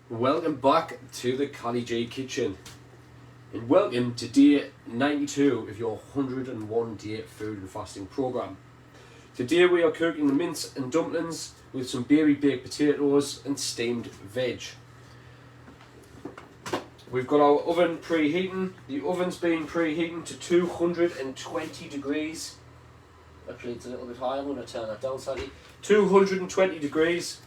Welcome back to the Cali G Kitchen, and welcome to day 92 of your 101 day food and fasting program. Today we are cooking the mince and dumplings with some berry baked potatoes and steamed veg. We've got our oven preheating. The oven's been preheating to 220 degrees. Actually, it's a little bit high. I'm going to turn that down slightly. 220 degrees.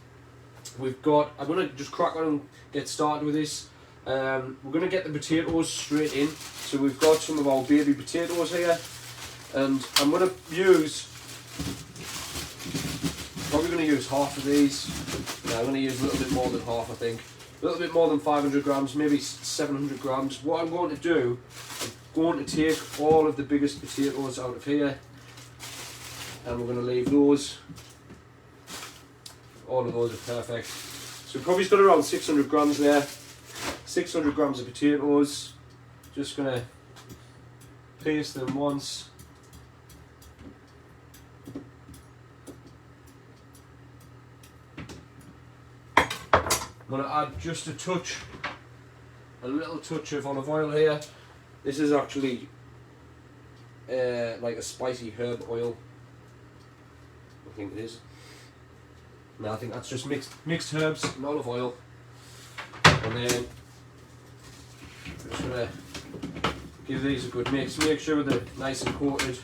I'm going to just crack on and get started with this. We're going to get the potatoes straight in. So we've got some of our baby potatoes here, and I'm going to probably use half of these. Yeah, I'm going to use a little bit more than half, I think. A little bit more than 500 grams, maybe 700 grams. What I'm going to do, I'm going to take all of the biggest potatoes out of here, and we're going to leave those. All of those are perfect. So we've probably got around 600 grams there. 600 grams of potatoes. Just going to paste them once. I'm going to add just a little touch of olive oil here. This is actually like a spicy herb oil. I think it is. No, I think that's just mixed herbs and olive oil. And then I'm just going to give these a good mix. Make sure they're nice and coated.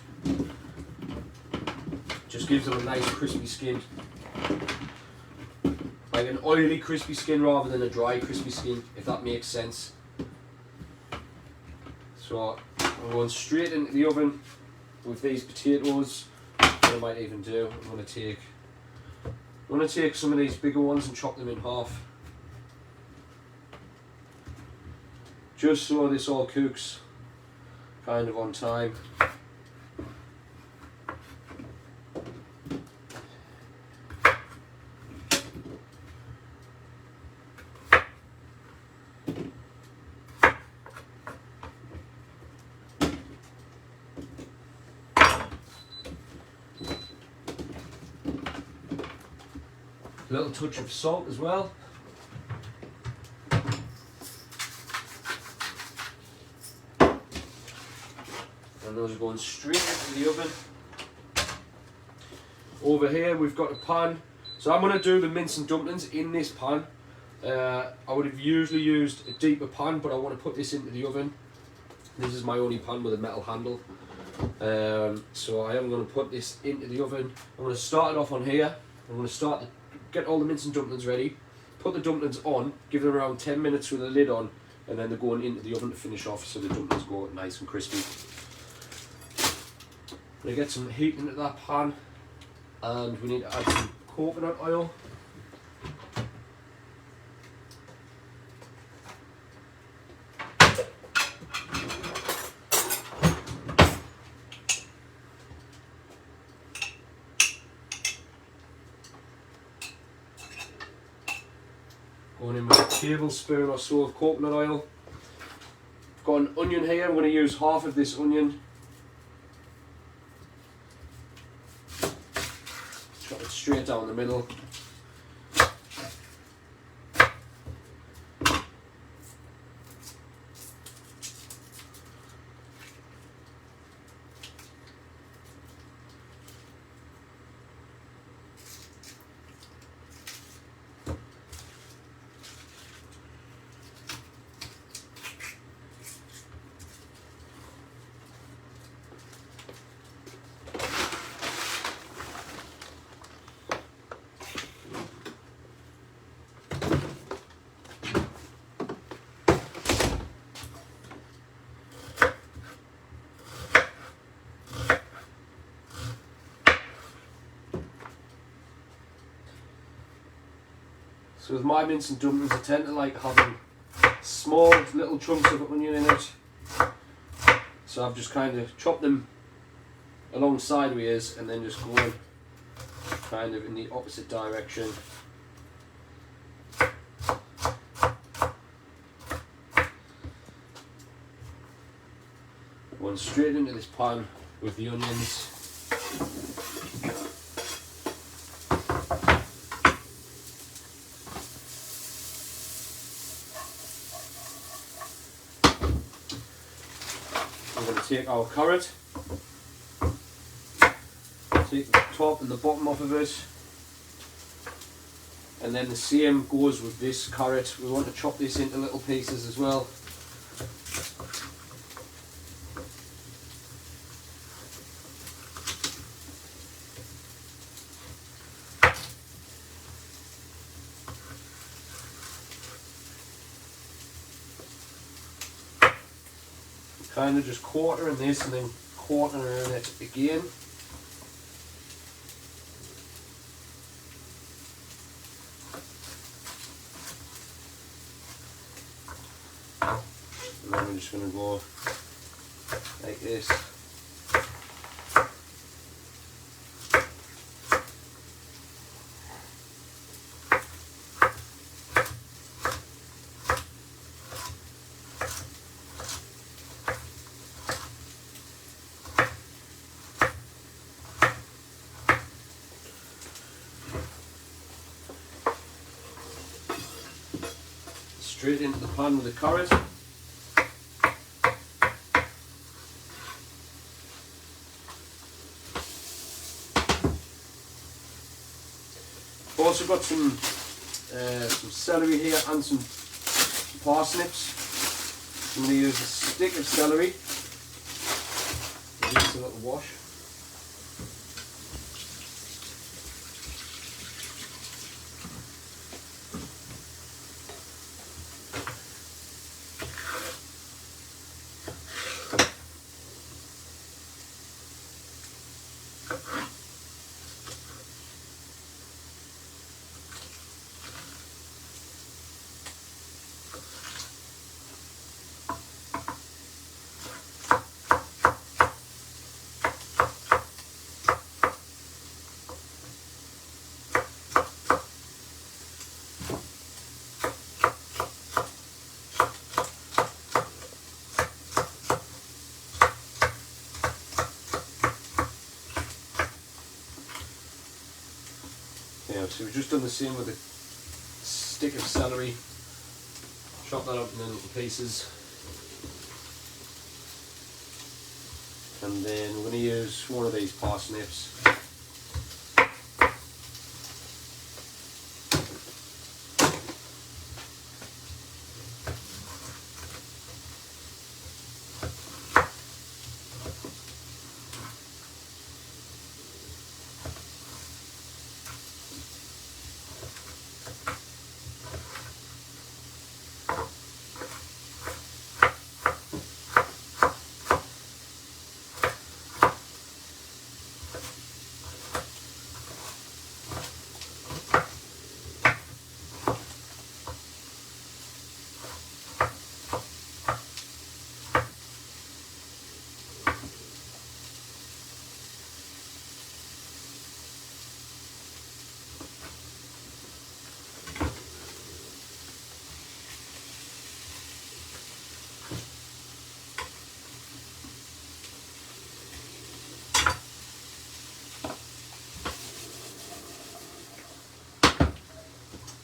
Just gives them a nice crispy skin. Like an oily crispy skin rather than a dry crispy skin, if that makes sense. So I'm going straight into the oven with these potatoes. What I might even do, I'm going to take some of these bigger ones and chop them in half. Just so this all cooks kind of on time. A little touch of salt as well. And those are going straight into the oven. Over here we've got a pan. So I'm going to do the mince and dumplings in this pan. I would have usually used a deeper pan, but I want to put this into the oven. This is my only pan with a metal handle. So I am going to put this into the oven. I'm going to start it off on here. I'm going to get all the mince and dumplings ready, put the dumplings on, give them around 10 minutes with the lid on, and then they're going into the oven to finish off so the dumplings go nice and crispy. I'm going to get some heat into that pan, and we need to add some coconut oil. Going in with a tablespoon or so of coconut oil. I've got an onion here. I'm going to use half of this onion. Chop it straight down the middle. So with my mince and dumplings, I tend to like having small little chunks of onion in it. So I've just kind of chopped them along sideways and then just going kind of in the opposite direction. Going straight into this pan with the onions. take our carrot, take the top and the bottom off of it, and then the same goes with this carrot. We want to chop this into little pieces as well. Kind of just quartering this and then quartering it again. And then we're just going to go like this. Straight into the pan with the carrot. Also got some celery here and some parsnips. I'm going to use a stick of celery. Give this a little wash. So we've just done the same with a stick of celery. Chop that up in little pieces. And then we're going to use one of these parsnips.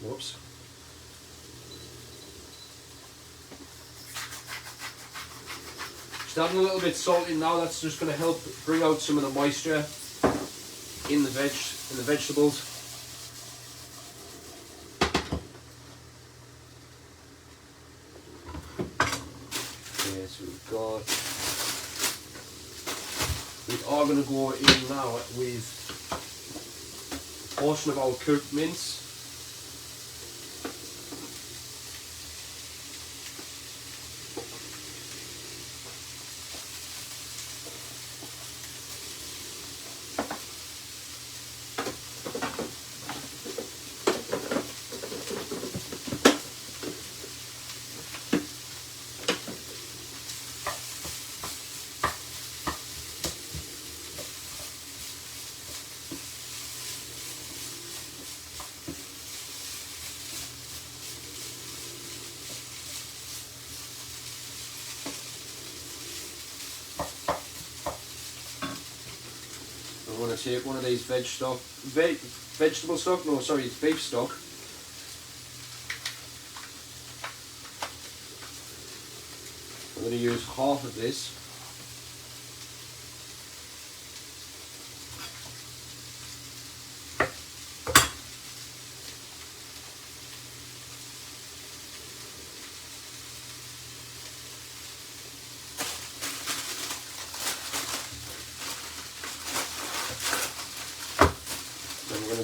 Whoops. Just adding a little bit salty now. That's just going to help bring out some of the moisture in the vegetables. Okay, so we are going to go in now with a portion of our cooked mince. I'm going to take one of these vegetable stock, no sorry, it's beef stock. I'm going to use half of this.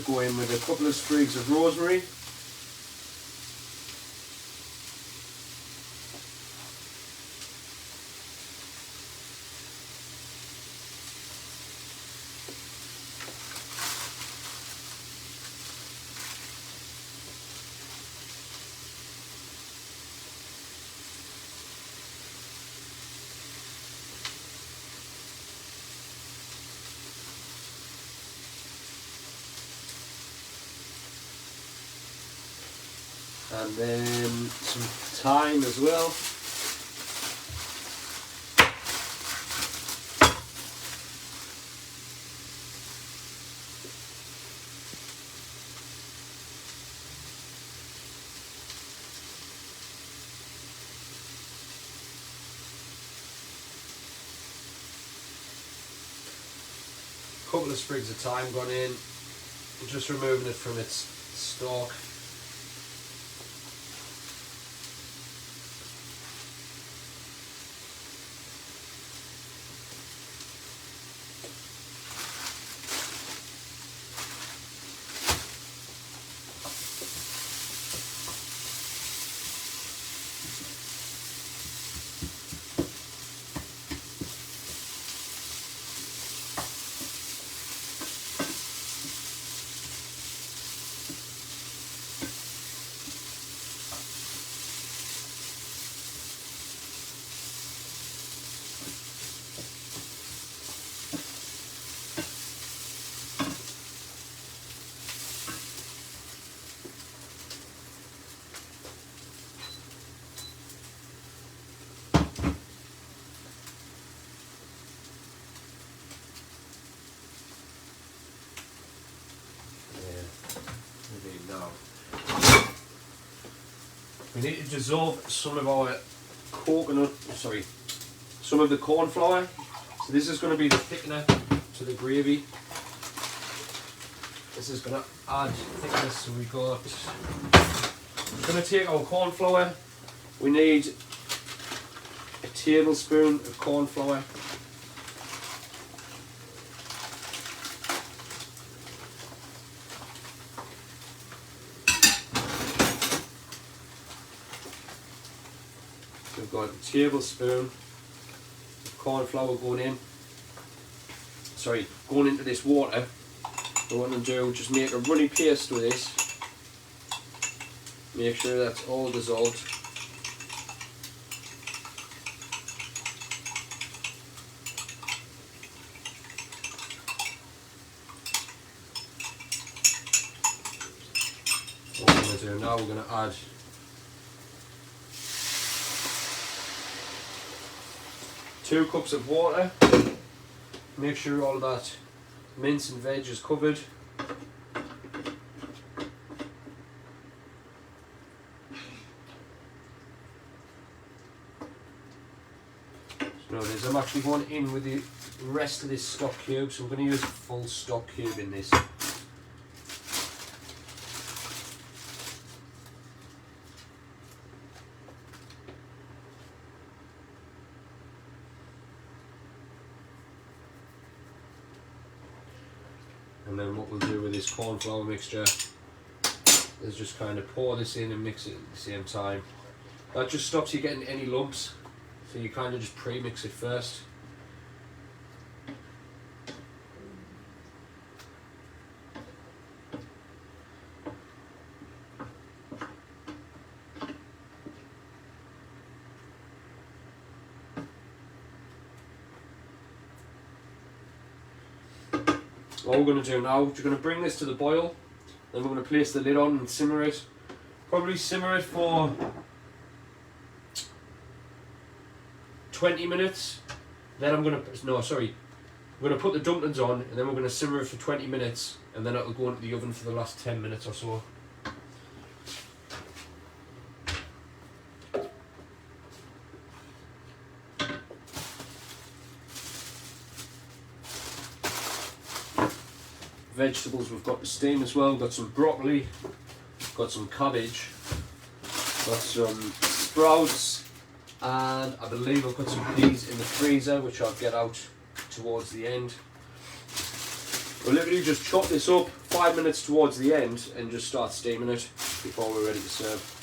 go in with a couple of sprigs of rosemary. And then some thyme as well. A couple of sprigs of thyme gone in, just removing it from its stalk. Now we need to dissolve some of our some of the corn flour. So this is going to be the thickener to the gravy. This is going to add thickness. So we're going to take our corn flour. We need a tablespoon of corn flour. We've got a tablespoon of corn flour going into this water. What I'm going to do, just make a runny paste with this. Make sure that's all dissolved. What we're going to do now, we're going to add two cups of water. Make sure all that mince and veg is covered. So now it is. I'm actually going in with the rest of this stock cube, so I'm going to use a full stock cube in this. And then what we'll do with this corn flour mixture is just kind of pour this in and mix it at the same time. That just stops you getting any lumps, so you kind of just pre-mix it first. What we're going to do now, we're going to bring this to the boil, then we're going to place the lid on and simmer it. Probably simmer it for 20 minutes. Then I'm going to put the dumplings on, and then we're going to simmer it for 20 minutes, and then it'll go into the oven for the last 10 minutes or so. Vegetables we've got to steam as well. We've got some broccoli, got some cabbage, got some sprouts, and I believe I've got some peas in the freezer which I'll get out towards the end. We'll literally just chop this up 5 minutes towards the end and just start steaming it before we're ready to serve.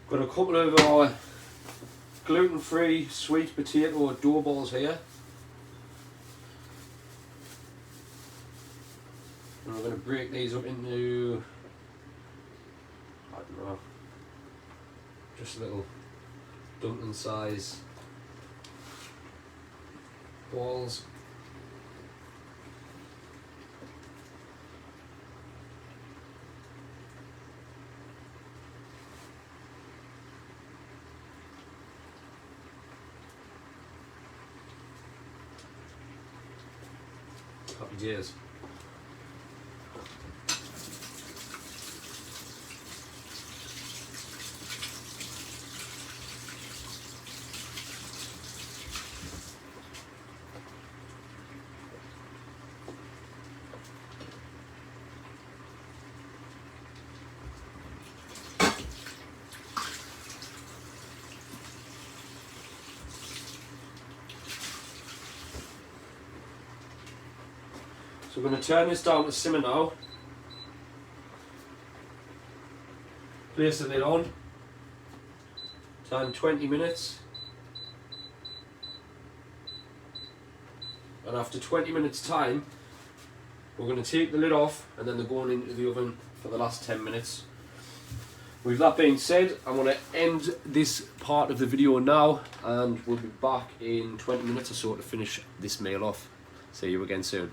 Got a couple of our gluten-free sweet potato dough balls here. And we're going to break these up into, I don't know, just little dumpling size balls. Happy days. So we're going to turn this down to simmer now. Place the lid on. Time 20 minutes. And after 20 minutes time, we're going to take the lid off and then they're going into the oven for the last 10 minutes. With that being said, I'm going to end this part of the video now and we'll be back in 20 minutes or so to finish this meal off. See you again soon.